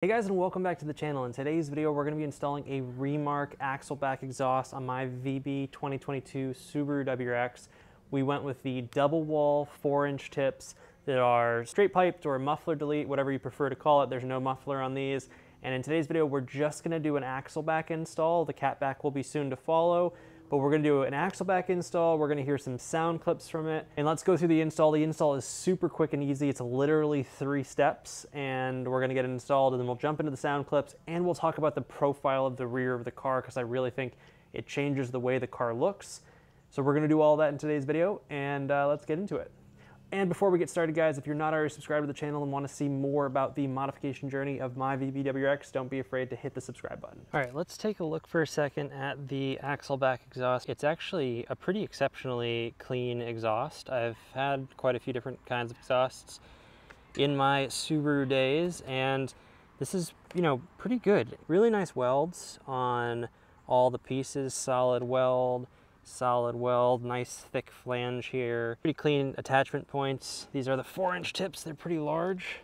Hey guys, and welcome back to the channel. In today's video, we're going to be installing a Remark Axleback exhaust on my VB 2022 Subaru WRX. We went with the double wall 4-inch tips that are straight piped or muffler delete, whatever you prefer to call it. There's no muffler on these. And in today's video, we're just going to do an Axleback install. The catback will be soon to follow. But we're going to do an Axleback install. We're going to hear some sound clips from it. And let's go through the install. The install is super quick and easy. It's literally 3 steps. And we're going to get it installed. And then we'll jump into the sound clips. And we'll talk about the profile of the rear of the car, because I really think it changes the way the car looks. So we're going to do all that in today's video. And let's get into it. And before we get started, guys, if you're not already subscribed to the channel and want to see more about the modification journey of my VB WRX, don't be afraid to hit the subscribe button. All right, let's take a look for a second at the Axleback exhaust. It's actually a pretty exceptionally clean exhaust. I've had quite a few different kinds of exhausts in my Subaru days, and this is, you know, pretty good. Really nice welds on all the pieces, solid weld, nice thick flange here. Pretty clean attachment points. These are the 4-inch tips. They're pretty large.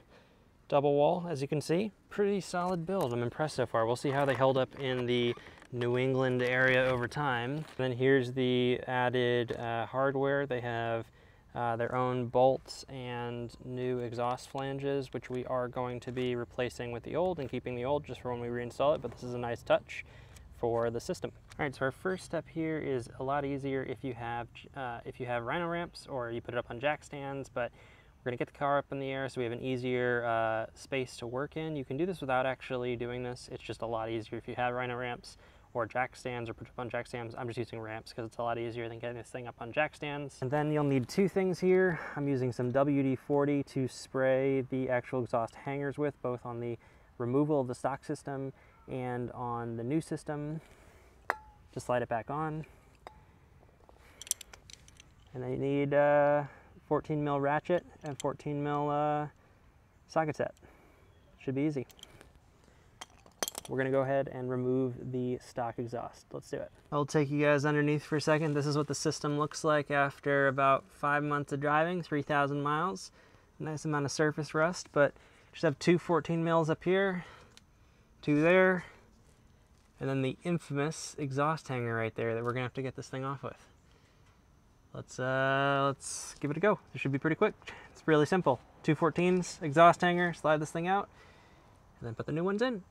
Double wall, as you can see. Pretty solid build. I'm impressed so far. We'll see how they held up in the New England area over time. And then here's the added hardware. They have their own bolts and new exhaust flanges, which we are going to be replacing with the old and keeping the old just for when we reinstall it, but this is a nice touch for the system. All right, so our first step here is a lot easier if you have rhino ramps or you put it up on jack stands, but we're gonna get the car up in the air so we have an easier space to work in. You can do this without actually doing this. It's just a lot easier if you have rhino ramps or jack stands or put it up on jack stands. I'm just using ramps because it's a lot easier than getting this thing up on jack stands. And then you'll need 2 things here. I'm using some WD-40 to spray the actual exhaust hangers with, both on the removal of the stock system and on the new system. Just slide it back on. And then you need 14 mil ratchet and 14 mil socket set. Should be easy. We're gonna go ahead and remove the stock exhaust. Let's do it. I'll take you guys underneath for a second. This is what the system looks like after about 5 months of driving, 3,000 miles. Nice amount of surface rust, but just have 2 14 mils up here, 2 there, and then the infamous exhaust hanger right there that we're gonna have to get this thing off with. Let's give it a go. It should be pretty quick. It's really simple. 2 14s, exhaust hanger, slide this thing out, and then put the new ones in.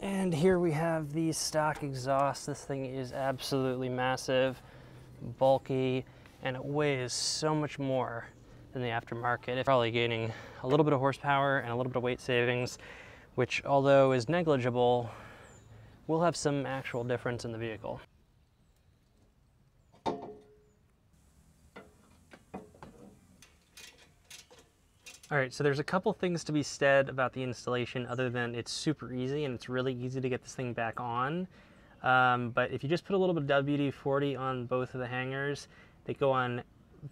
And here we have the stock exhaust. This thing is absolutely massive, bulky, and it weighs so much more than the aftermarket. It's probably gaining a little bit of horsepower and a little bit of weight savings, which, although is negligible, will have some actual difference in the vehicle. All right, so there's a couple things to be said about the installation other than it's super easy and it's really easy to get this thing back on. But if you just put a little bit of WD-40 on both of the hangers, they go on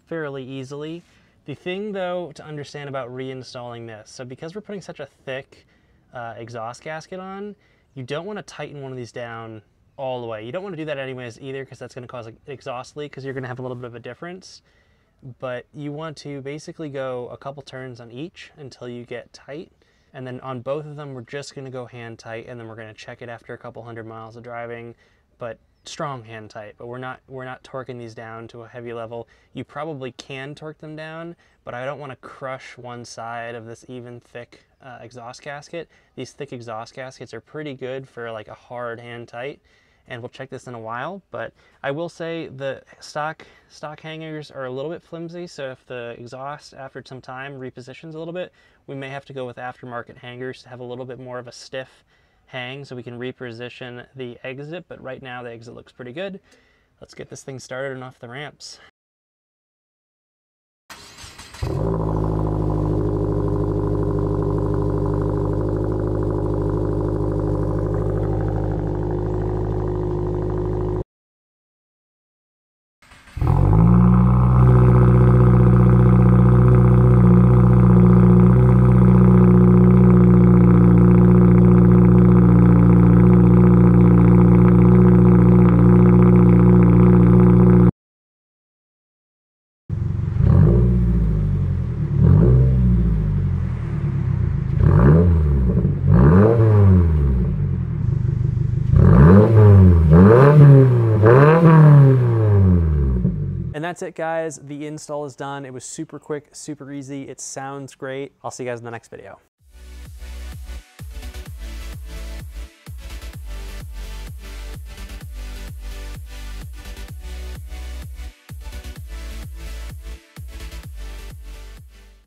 fairly easily. The thing, though, to understand about reinstalling this, so because we're putting such a thick exhaust gasket on, you don't want to tighten one of these down all the way. You don't want to do that anyways either, because that's going to cause an exhaust leak, because you're going to have a little bit of a difference. But you want to basically go a couple turns on each until you get tight. And then on both of them, we're just gonna go hand tight, and then we're gonna check it after a couple 100 miles of driving, but strong hand tight. But we're not torquing these down to a heavy level. You probably can torque them down, but I don't wanna crush one side of this even thick exhaust gasket. These thick exhaust gaskets are pretty good for like a hard hand tight. And we'll check this in a while, but I will say the stock hangers are a little bit flimsy, so if the exhaust after some time repositions a little bit, we may have to go with aftermarket hangers to have a little bit more of a stiff hang so we can reposition the exit, but right now the exit looks pretty good. Let's get this thing started and off the ramps. that's it, guys. The install is done. It was super quick, super easy. It sounds great. I'll see you guys in the next video.